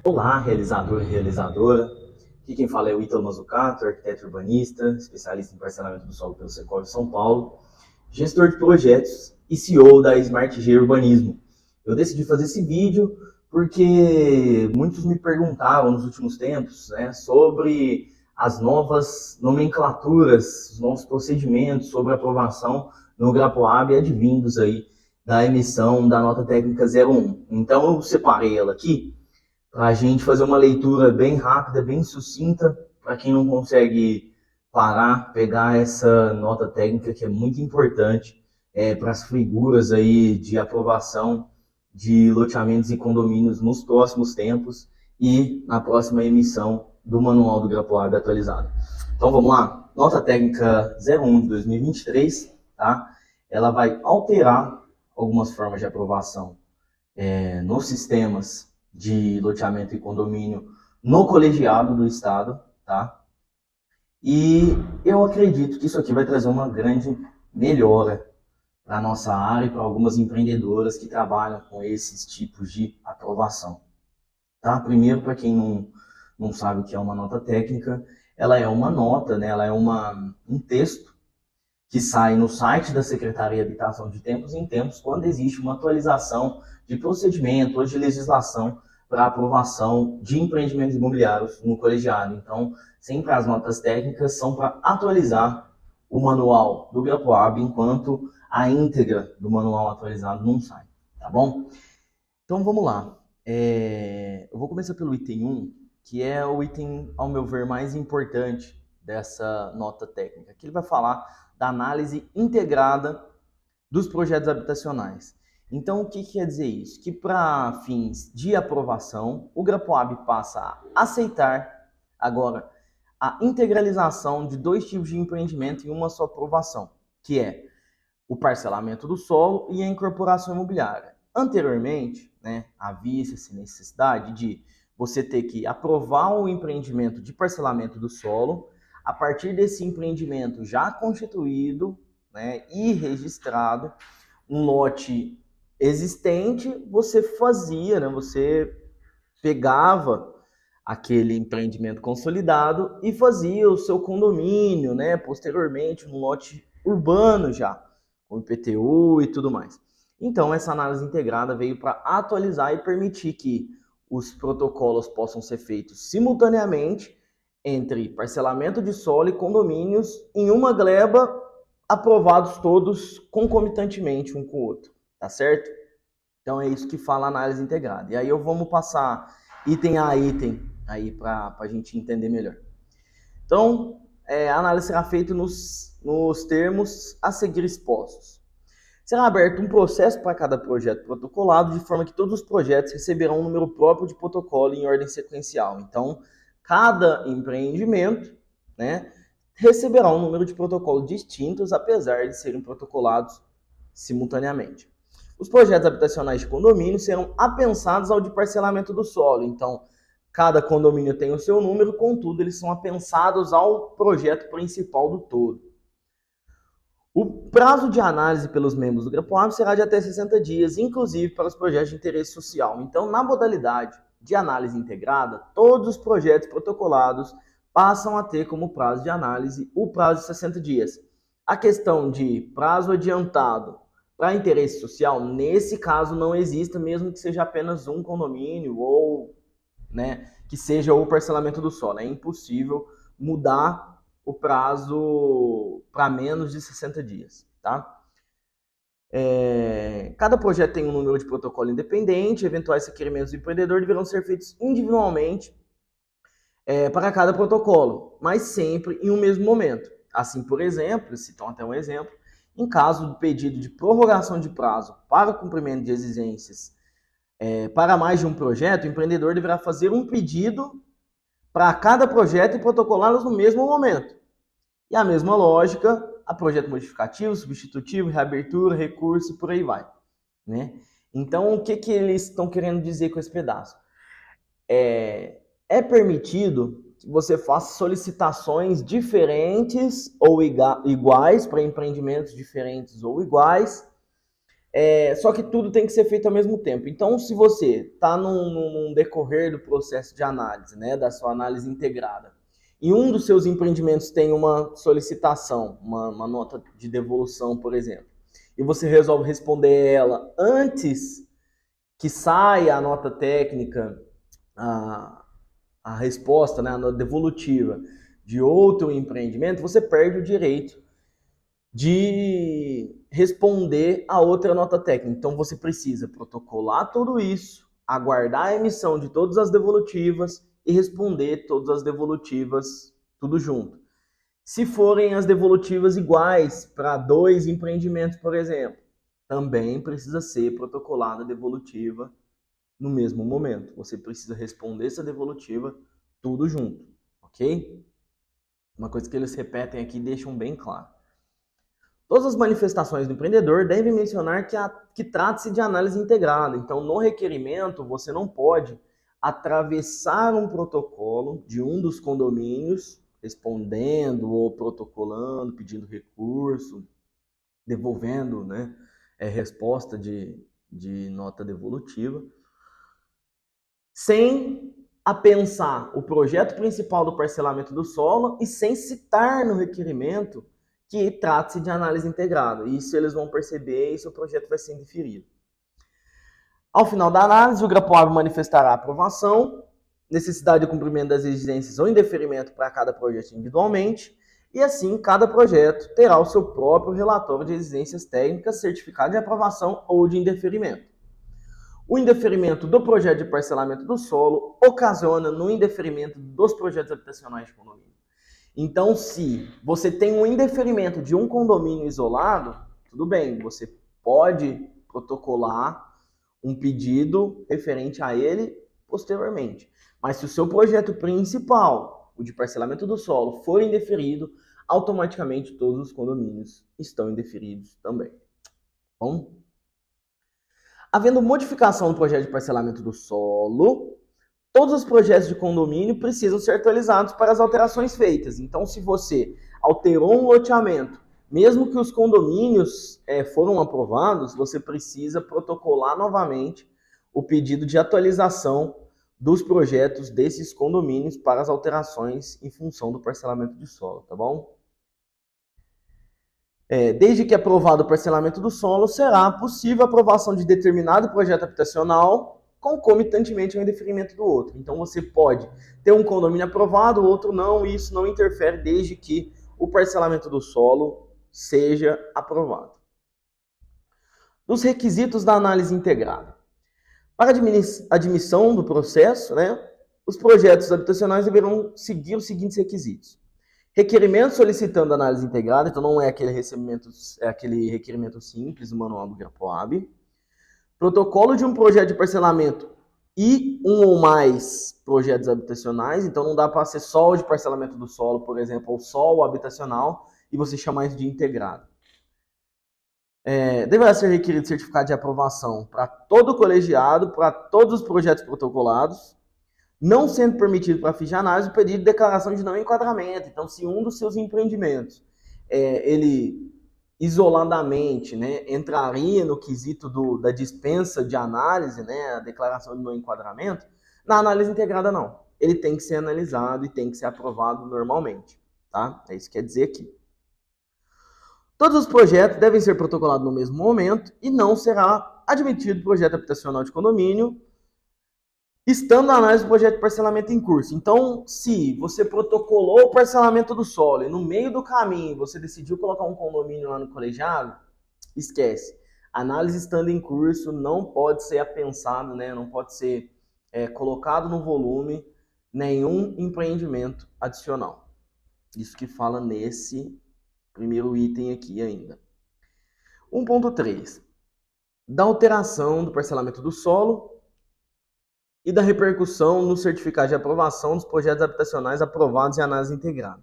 Olá, realizador e realizadora. Aqui quem fala é o Ítalo Mazzucato, arquiteto urbanista, especialista em parcelamento do solo pelo Secov São Paulo, gestor de projetos e CEO da Smart G Urbanismo. Eu decidi fazer esse vídeo porque muitos me perguntavam nos últimos tempos, sobre as novas nomenclaturas, os novos procedimentos sobre aprovação no GraPoab advindos aí da emissão da nota técnica 01. Então eu separei ela aqui para a gente fazer uma leitura bem rápida, bem sucinta, para quem não consegue parar, pegar essa nota técnica que é muito importante para as figuras aí de aprovação de loteamentos e condomínios nos próximos tempos e na próxima emissão do Manual do Grapoab atualizado. Então vamos lá, nota técnica 01 de 2023, tá? Ela vai alterar algumas formas de aprovação nos sistemas de loteamento e condomínio no colegiado do Estado, tá? E eu acredito que isso aqui vai trazer uma grande melhora para a nossa área e para algumas empreendedoras que trabalham com esses tipos de aprovação, tá? Primeiro, para quem não sabe o que é uma nota técnica, ela é uma nota, né? Ela é um texto que sai no site da Secretaria de Habitação de tempos em tempos, quando existe uma atualização de procedimento ou de legislação para aprovação de empreendimentos imobiliários no colegiado. Então, sempre as notas técnicas são para atualizar o manual do GraPoab, enquanto a íntegra do manual atualizado não sai, tá bom? Então, vamos lá. Eu vou começar pelo item 1, que é o item, ao meu ver, mais importante dessa nota técnica, que ele vai falar da análise integrada dos projetos habitacionais. Então, o que quer dizer isso? Que para fins de aprovação, o GraPoab passa a aceitar agora a integralização de dois tipos de empreendimento em uma só aprovação, que é o parcelamento do solo e a incorporação imobiliária. Anteriormente, havia essa necessidade de você ter que aprovar o empreendimento de parcelamento do solo. A partir desse empreendimento já constituído, e registrado, um lote existente, você fazia, você pegava aquele empreendimento consolidado e fazia o seu condomínio, posteriormente um lote urbano já, com IPTU e tudo mais. Então, essa análise integrada veio para atualizar e permitir que os protocolos possam ser feitos simultaneamente entre parcelamento de solo e condomínios em uma gleba, aprovados todos concomitantemente um com o outro, tá certo? Então é isso que fala a análise integrada. E aí vamos passar item a item aí para a gente entender melhor. Então, a análise será feita nos termos a seguir expostos. Será aberto um processo para cada projeto protocolado, de forma que todos os projetos receberão um número próprio de protocolo em ordem sequencial. Então, cada empreendimento, receberá um número de protocolos distintos, apesar de serem protocolados simultaneamente. Os projetos habitacionais de condomínio serão apensados ao de parcelamento do solo. Então, cada condomínio tem o seu número, contudo, eles são apensados ao projeto principal do todo. O prazo de análise pelos membros do GraPoab será de até 60 dias, inclusive para os projetos de interesse social. Então, na modalidade de análise integrada, todos os projetos protocolados passam a ter como prazo de análise o prazo de 60 dias. A questão de prazo adiantado para interesse social, nesse caso, não existe, mesmo que seja apenas um condomínio ou que seja o parcelamento do solo. É impossível mudar o prazo para menos de 60 dias, tá? Cada projeto tem um número de protocolo independente, eventuais requerimentos do empreendedor deverão ser feitos individualmente para cada protocolo, mas sempre em um mesmo momento. Assim, por exemplo, citam até um exemplo, em caso do pedido de prorrogação de prazo para cumprimento de exigências para mais de um projeto, o empreendedor deverá fazer um pedido para cada projeto e protocolá-los no mesmo momento. E a mesma lógica a projeto modificativo, substitutivo, reabertura, recurso e por aí vai. Então, o que eles estão querendo dizer com esse pedaço? É permitido que você faça solicitações diferentes ou iguais para empreendimentos diferentes ou iguais, Só que tudo tem que ser feito ao mesmo tempo. Então, se você está num decorrer do processo de análise, né, da sua análise integrada, e um dos seus empreendimentos tem uma solicitação, uma nota de devolução, por exemplo, e você resolve responder ela antes que saia a nota técnica, a resposta, né, a nota devolutiva de outro empreendimento, você perde o direito de responder a outra nota técnica. Então você precisa protocolar tudo isso, aguardar a emissão de todas as devolutivas e responder todas as devolutivas tudo junto. Se forem as devolutivas iguais para 2 empreendimentos, por exemplo, também precisa ser protocolada a devolutiva no mesmo momento. Você precisa responder essa devolutiva tudo junto, ok? Uma coisa que eles repetem aqui e deixam bem claro. Todas as manifestações do empreendedor devem mencionar que trata-se de análise integrada. Então, no requerimento, você não pode atravessar um protocolo de um dos condomínios, respondendo ou protocolando, pedindo recurso, devolvendo, né, resposta de nota devolutiva, sem apensar o projeto principal do parcelamento do solo e sem citar no requerimento que trata-se de análise integrada. Isso eles vão perceber e seu projeto vai ser indeferido. Ao final da análise, o Grapoab manifestará aprovação, necessidade de cumprimento das exigências ou indeferimento para cada projeto individualmente, e assim cada projeto terá o seu próprio relatório de exigências técnicas, certificado de aprovação ou de indeferimento. O indeferimento do projeto de parcelamento do solo ocasiona no indeferimento dos projetos habitacionais de condomínio. Então, se você tem um indeferimento de um condomínio isolado, tudo bem, você pode protocolar um pedido referente a ele posteriormente. Mas se o seu projeto principal, o de parcelamento do solo, for indeferido, automaticamente todos os condomínios estão indeferidos também. Bom? Havendo modificação no projeto de parcelamento do solo, todos os projetos de condomínio precisam ser atualizados para as alterações feitas. Então, se você alterou um loteamento, mesmo que os condomínios foram aprovados, você precisa protocolar novamente o pedido de atualização dos projetos desses condomínios para as alterações em função do parcelamento de solo, tá bom? Desde que aprovado o parcelamento do solo, será possível a aprovação de determinado projeto habitacional concomitantemente ao indeferimento do outro. Então você pode ter um condomínio aprovado, o outro não, e isso não interfere desde que o parcelamento do solo seja aprovado. Dos requisitos da análise integrada. Para admissão do processo, né, os projetos habitacionais deverão seguir os seguintes requisitos. Requerimento solicitando análise integrada, então não é aquele requerimento simples do manual do Grapoab. Protocolo de um projeto de parcelamento e um ou mais projetos habitacionais, então não dá para ser só o de parcelamento do solo, por exemplo, ou só o habitacional, e você chamar isso de integrado. Deverá ser requerido certificado de aprovação para todo o colegiado, para todos os projetos protocolados, não sendo permitido para fins de análise o pedido de declaração de não enquadramento. Então, se um dos seus empreendimentos, ele isoladamente, né, entraria no quesito da dispensa de análise, né, a declaração de não enquadramento, na análise integrada não. Ele tem que ser analisado e tem que ser aprovado normalmente, tá? É isso que quer dizer aqui. Todos os projetos devem ser protocolados no mesmo momento e não será admitido projeto habitacional de condomínio estando a análise do projeto de parcelamento em curso. Então, se você protocolou o parcelamento do solo e no meio do caminho você decidiu colocar um condomínio lá no colegiado, esquece. A análise estando em curso não pode ser apensado, né? Não pode ser colocado no volume nenhum empreendimento adicional. Isso que fala nesse primeiro item aqui ainda. 1.3. Da alteração do parcelamento do solo e da repercussão no certificado de aprovação dos projetos habitacionais aprovados em análise integrada.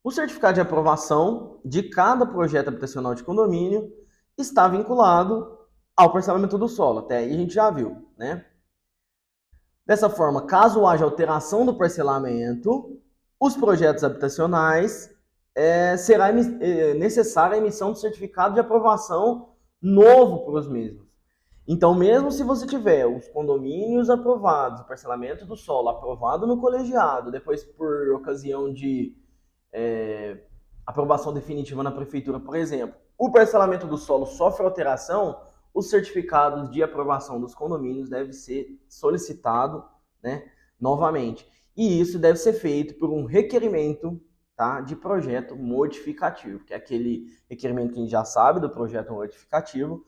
O certificado de aprovação de cada projeto habitacional de condomínio está vinculado ao parcelamento do solo. Até aí a gente já viu, né? Dessa forma, caso haja alteração do parcelamento, os projetos habitacionais será necessária a emissão do certificado de aprovação novo para os mesmos. Então, mesmo se você tiver os condomínios aprovados, o parcelamento do solo aprovado no colegiado, depois por ocasião de aprovação definitiva na prefeitura, por exemplo, o parcelamento do solo sofre alteração, os certificados de aprovação dos condomínios devem ser solicitados, né, novamente. E isso deve ser feito por um requerimento, tá, de projeto modificativo, que é aquele requerimento que a gente já sabe do projeto modificativo.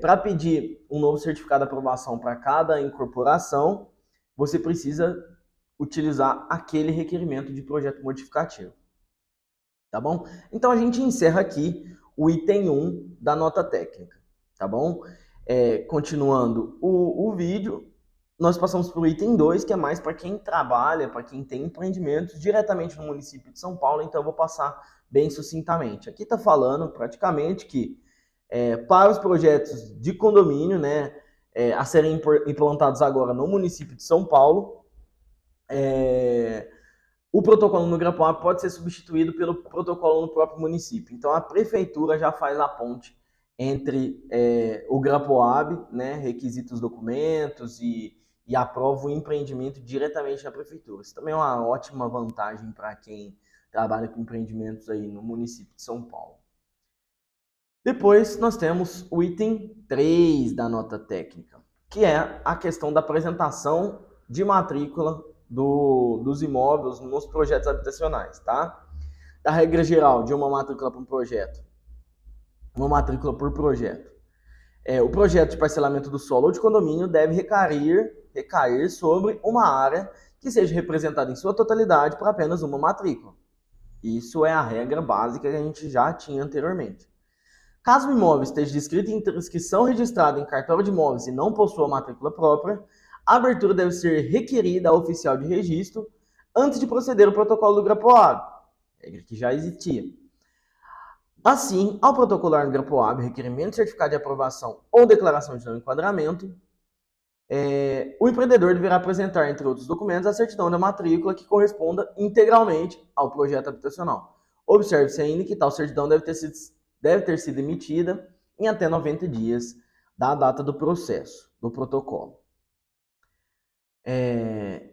Para pedir um novo certificado de aprovação para cada incorporação, você precisa utilizar aquele requerimento de projeto modificativo. Tá bom? Então a gente encerra aqui o item 1 da nota técnica, tá bom? Continuando o vídeo, nós passamos para o item 2, que é mais para quem trabalha, para quem tem empreendimentos diretamente no município de São Paulo, então eu vou passar bem sucintamente. Aqui está falando praticamente que para os projetos de condomínio, né, a serem implantados agora no município de São Paulo, o protocolo no Grapoab pode ser substituído pelo protocolo no próprio município. Então, a prefeitura já faz a ponte entre o Grapoab, né, requisita os documentos e aprova o empreendimento diretamente na prefeitura. Isso também é uma ótima vantagem para quem trabalha com empreendimentos aí no município de São Paulo. Depois, nós temos o item 3 da nota técnica, que é a questão da apresentação de matrícula dos imóveis nos projetos habitacionais, tá? Da regra geral de uma matrícula para um projeto, uma matrícula por projeto. O projeto de parcelamento do solo ou de condomínio deve recair sobre uma área que seja representada em sua totalidade por apenas uma matrícula. Isso é a regra básica que a gente já tinha anteriormente. Caso o imóvel esteja inscrito em inscrição registrada em cartório de imóveis e não possua matrícula própria, a abertura deve ser requerida ao oficial de registro antes de proceder ao protocolo do Grapoab, regra que já existia. Assim, ao protocolar no Grapoab requerimento de certificado de aprovação ou declaração de não enquadramento, o empreendedor deverá apresentar, entre outros documentos, a certidão da matrícula que corresponda integralmente ao projeto habitacional. Observe-se ainda que tal certidão deve ter sido emitida em até 90 dias da data do processo, do protocolo.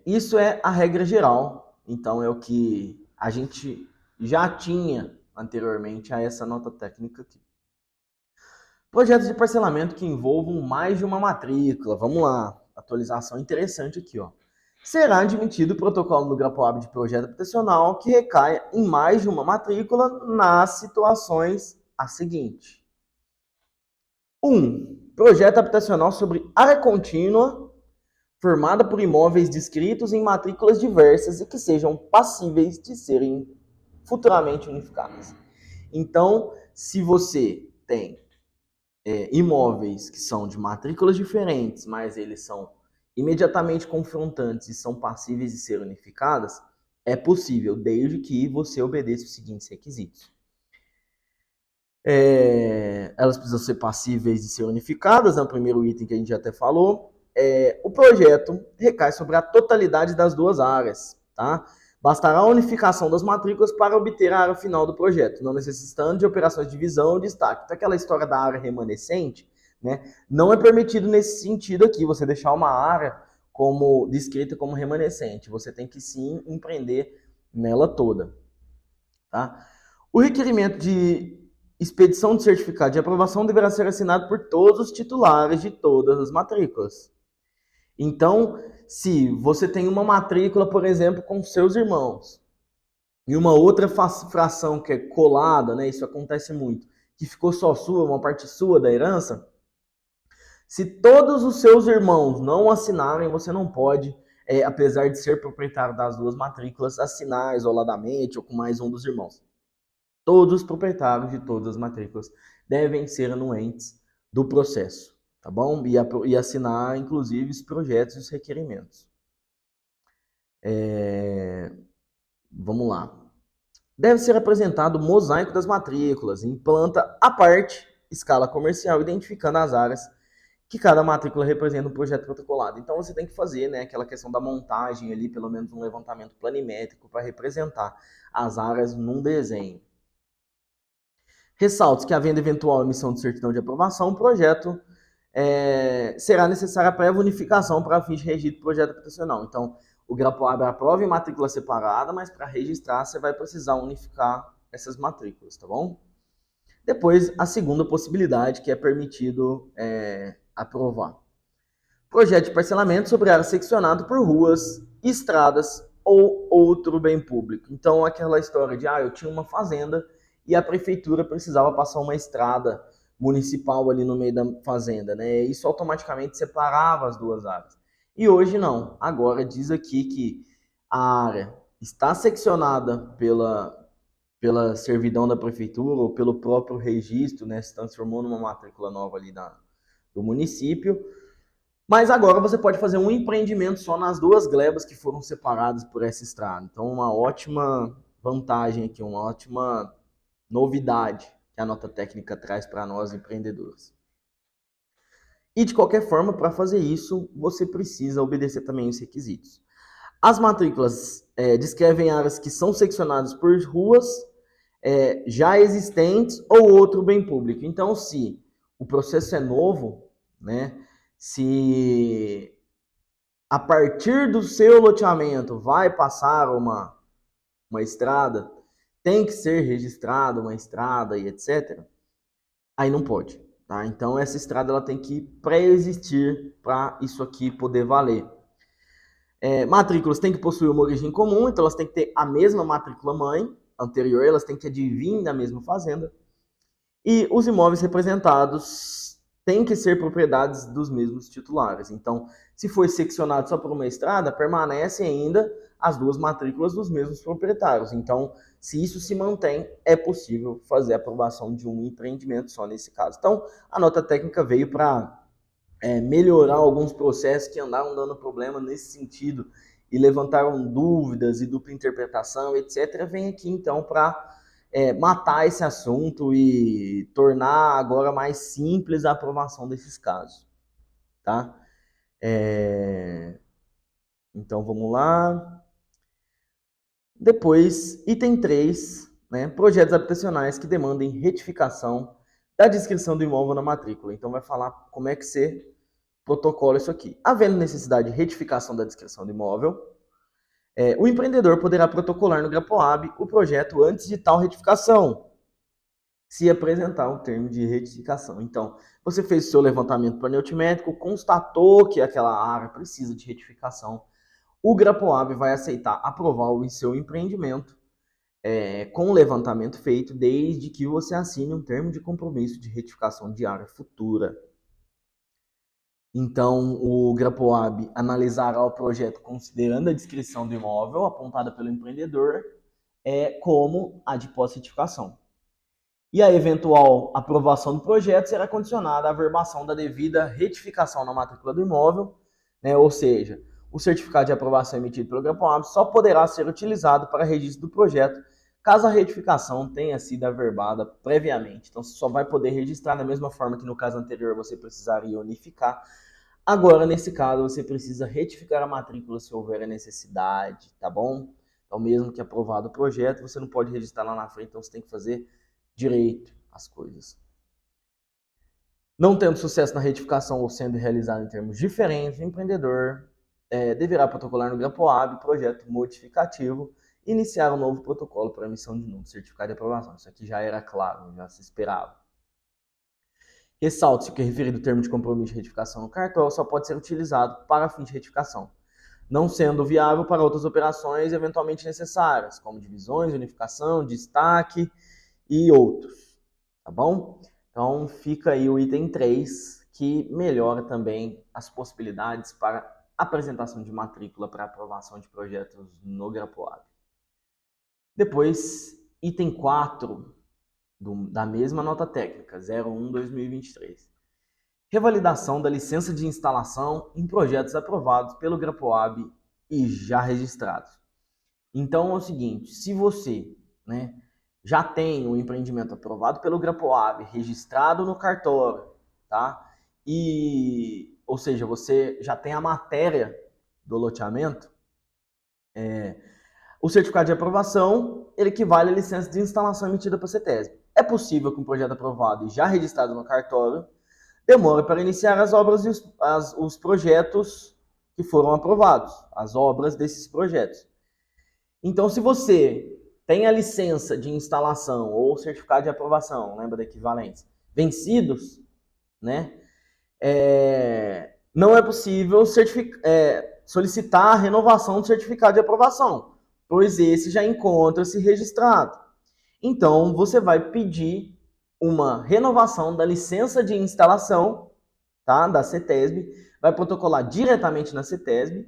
Isso é a regra geral, então é o que a gente já tinha anteriormente a essa nota técnica aqui. Projetos de parcelamento que envolvam mais de uma matrícula, vamos lá, atualização interessante aqui, ó. Será admitido o protocolo no Grapoab de projeto habitacional que recaia em mais de uma matrícula nas situações a seguinte. 1. Projeto habitacional sobre área contínua formada por imóveis descritos em matrículas diversas e que sejam passíveis de serem futuramente unificadas. Então, se você tem imóveis que são de matrículas diferentes, mas eles são imediatamente confrontantes e são passíveis de ser unificadas, é possível, desde que você obedeça os seguintes requisitos. Elas precisam ser passíveis de ser unificadas, é o primeiro item que a gente já até falou. O projeto recai sobre a totalidade das duas áreas, tá? Bastará a unificação das matrículas para obter a área final do projeto, não necessitando de operações de divisão ou destaque. Então, aquela história da área remanescente, né, não é permitido nesse sentido aqui, você deixar uma área como descrita como remanescente. Você tem que sim empreender nela toda, tá? O requerimento de expedição de certificado de aprovação deverá ser assinado por todos os titulares de todas as matrículas. Então, se você tem uma matrícula, por exemplo, com seus irmãos, e uma outra fração que é colada, né, isso acontece muito, que ficou só sua, uma parte sua da herança, se todos os seus irmãos não assinarem, você não pode, apesar de ser proprietário das duas matrículas, assinar isoladamente ou com mais um dos irmãos. Todos os proprietários de todas as matrículas devem ser anuentes do processo, tá bom? E assinar, inclusive, os projetos e os requerimentos. Vamos lá. Deve ser apresentado o mosaico das matrículas, em planta à parte, escala comercial, identificando as áreas que cada matrícula representa um projeto protocolado. Então, você tem que fazer, né, aquela questão da montagem ali, pelo menos um levantamento planimétrico para representar as áreas num desenho. Ressalto que, havendo eventual emissão de certidão de aprovação, o projeto será necessária a prévia unificação para fins de registro do projeto habitacional. Então, o GRAPOAB aprova em matrícula separada, mas para registrar você vai precisar unificar essas matrículas, tá bom? Depois, a segunda possibilidade que é permitido aprovar. Projeto de parcelamento sobre área seccionada por ruas, estradas ou outro bem público. Então, aquela história de, eu tinha uma fazenda e a prefeitura precisava passar uma estrada municipal ali no meio da fazenda, né? Isso automaticamente separava as duas áreas. E hoje não. Agora diz aqui que a área está seccionada pela servidão da prefeitura ou pelo próprio registro, né? Se transformou numa matrícula nova ali do município. Mas agora você pode fazer um empreendimento só nas duas glebas que foram separadas por essa estrada. Então, uma ótima vantagem aqui, uma ótima novidade que a nota técnica traz para nós empreendedores. E de qualquer forma, para fazer isso, você precisa obedecer também os requisitos. As matrículas descrevem áreas que são seccionadas por ruas já existentes ou outro bem público. Então, se o processo é novo, né, se a partir do seu loteamento vai passar uma estrada, tem que ser registrada uma estrada e etc., aí não pode. Tá? Então, essa estrada ela tem que pré-existir para isso aqui poder valer. Matrículas têm que possuir uma origem comum, então elas têm que ter a mesma matrícula mãe anterior, elas têm que advir da mesma fazenda. E os imóveis representados têm que ser propriedades dos mesmos titulares. Então, se foi seccionado só por uma estrada, permanecem ainda as duas matrículas dos mesmos proprietários. Então, se isso se mantém, é possível fazer a aprovação de um empreendimento só nesse caso. Então, a nota técnica veio para melhorar alguns processos que andaram dando problema nesse sentido e levantaram dúvidas e dupla interpretação, etc. Vem aqui, então, para matar esse assunto e tornar agora mais simples a aprovação desses casos. Tá? Então, vamos lá. Depois, item 3, né, projetos habitacionais que demandem retificação da descrição do imóvel na matrícula. Então, vai falar como é que você protocola isso aqui. Havendo necessidade de retificação da descrição do imóvel, o empreendedor poderá protocolar no GRAPOAB o projeto antes de tal retificação, se apresentar um termo de retificação. Então, você fez o seu levantamento planeotimétrico, constatou que aquela área precisa de retificação, o GRAPOAB vai aceitar aprovar o seu empreendimento com o levantamento feito, desde que você assine um termo de compromisso de retificação de área futura. Então, o GRAPOAB analisará o projeto considerando a descrição do imóvel apontada pelo empreendedor como a de pós-retificação. E a eventual aprovação do projeto será condicionada à averbação da devida retificação na matrícula do imóvel, né? Ou seja, o certificado de aprovação emitido pelo GRAPOAB só poderá ser utilizado para registro do projeto caso a retificação tenha sido averbada previamente. Então, você só vai poder registrar da mesma forma que no caso anterior você precisaria unificar. Agora, nesse caso, você precisa retificar a matrícula se houver a necessidade, tá bom? Então, mesmo que aprovado o projeto, você não pode registrar lá na frente, então você tem que fazer direito as coisas. Não tendo sucesso na retificação ou sendo realizado em termos diferentes, o empreendedor deverá protocolar no GRAPOAB projeto modificativo e iniciar um novo protocolo para emissão de novo certificado de aprovação. Isso aqui já era claro, já se esperava. Ressalte-se que o referido termo de compromisso de retificação no cartório só pode ser utilizado para fim de retificação, não sendo viável para outras operações eventualmente necessárias, como divisões, unificação, destaque e outros, tá bom? Então, fica aí o item 3, que melhora também as possibilidades para apresentação de matrícula para aprovação de projetos no GRAPOAB. Depois, item 4, da mesma nota técnica, 01/2023. Revalidação da licença de instalação em projetos aprovados pelo GRAPOAB e já registrados. Então, é o seguinte, se você já tem um empreendimento aprovado pelo GRAPOAB, registrado no cartório, tá? Ou seja, você já tem a matéria do loteamento, o certificado de aprovação ele equivale à licença de instalação emitida pela CETESB. é possível que um projeto aprovado e já registrado no cartório demore para iniciar as obras e os projetos que foram aprovados, as obras desses projetos. Então, se você tem a licença de instalação ou certificado de aprovação, lembra da equivalência, vencidos, né, não é possível solicitar a renovação do certificado de aprovação, pois esse já encontra-se registrado. Então, você vai pedir uma renovação da licença de instalação, tá, da CETESB, vai protocolar diretamente na CETESB,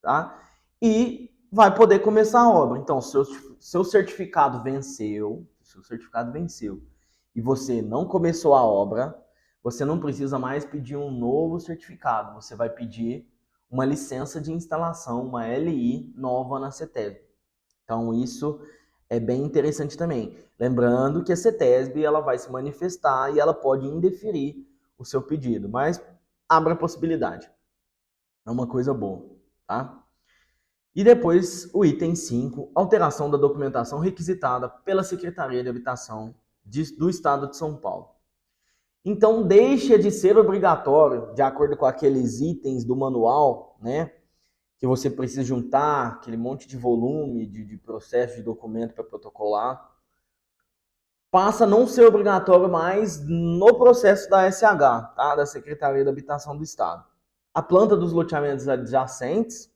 tá, e vai poder começar a obra. Então, seu certificado venceu, e você não começou a obra, você não precisa mais pedir um novo certificado, você vai pedir uma licença de instalação, uma LI nova na CETESB. Então, isso é bem interessante também. Lembrando que a CETESB ela vai se manifestar e ela pode indeferir o seu pedido, mas abre a possibilidade. É uma coisa boa, tá? E depois o item 5, alteração da documentação requisitada pela Secretaria de Habitação do Estado de São Paulo. Então, deixa de ser obrigatório, de acordo com aqueles itens do manual, né, que você precisa juntar, aquele monte de volume de processo de documento para protocolar, passa a não ser obrigatório mais no processo da SH, tá, da Secretaria de Habitação do Estado. A planta dos loteamentos adjacentes,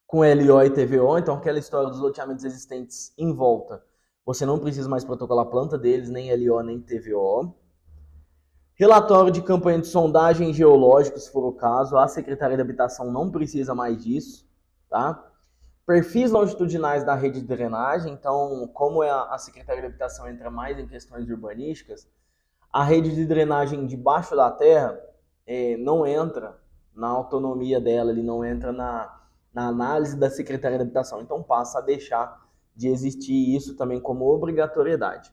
com LO e TVO, então aquela história dos loteamentos existentes em volta, você não precisa mais protocolar a planta deles, nem LO, nem TVO. Relatório de campanha de sondagem geológica, se for o caso, a Secretaria de Habitação não precisa mais disso, tá? Perfis longitudinais da rede de drenagem, então, como a Secretaria de Habitação entra mais em questões urbanísticas, a rede de drenagem debaixo da terra não entra na autonomia dela, ele não entra na análise da Secretaria de Habitação, então passa a deixar de existir isso também como obrigatoriedade.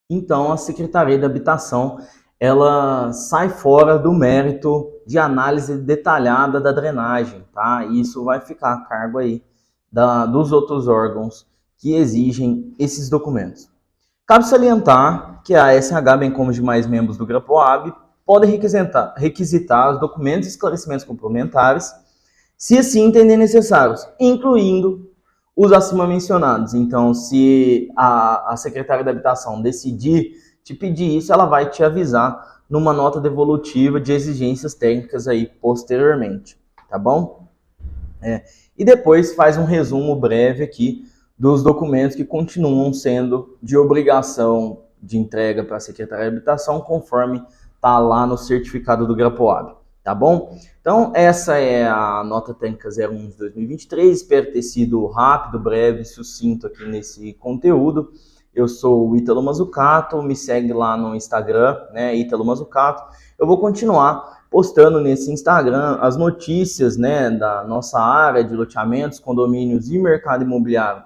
Então, a Secretaria de Habitação ela sai fora do mérito de análise detalhada da drenagem, tá? E isso vai ficar a cargo aí dos outros órgãos que exigem esses documentos. Cabe salientar que a SH, bem como os demais membros do GRAPOAB, podem requisitar os documentos e esclarecimentos complementares, se assim entenderem necessários, incluindo os acima mencionados. Então, se a Secretaria da Habitação decidir te pedir isso, ela vai te avisar numa nota devolutiva de exigências técnicas aí posteriormente, tá bom? E depois faz um resumo breve aqui dos documentos que continuam sendo de obrigação de entrega para a Secretaria de Habitação, conforme está lá no certificado do GRAPOAB, tá bom? Então, essa é a nota técnica 01 de 2023, espero ter sido rápido, breve, sucinto aqui nesse conteúdo. Eu sou o Ítalo Mazzucato, me segue lá no Instagram, né, Ítalo Mazzucato. Eu vou continuar postando nesse Instagram as notícias, né, da nossa área de loteamentos, condomínios e mercado imobiliário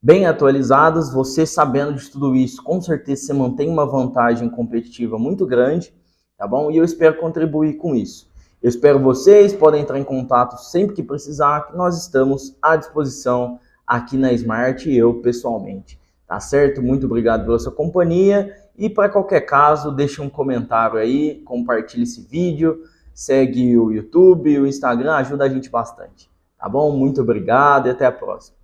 bem atualizadas. Você sabendo de tudo isso, com certeza você mantém uma vantagem competitiva muito grande, tá bom? E eu espero contribuir com isso. Eu espero vocês, podem entrar em contato sempre que precisar, que nós estamos à disposição aqui na Smart e eu pessoalmente. Tá certo? Muito obrigado pela sua companhia e para qualquer caso, deixe um comentário aí, compartilhe esse vídeo, segue o YouTube, o Instagram, ajuda a gente bastante. Tá bom? Muito obrigado e até a próxima.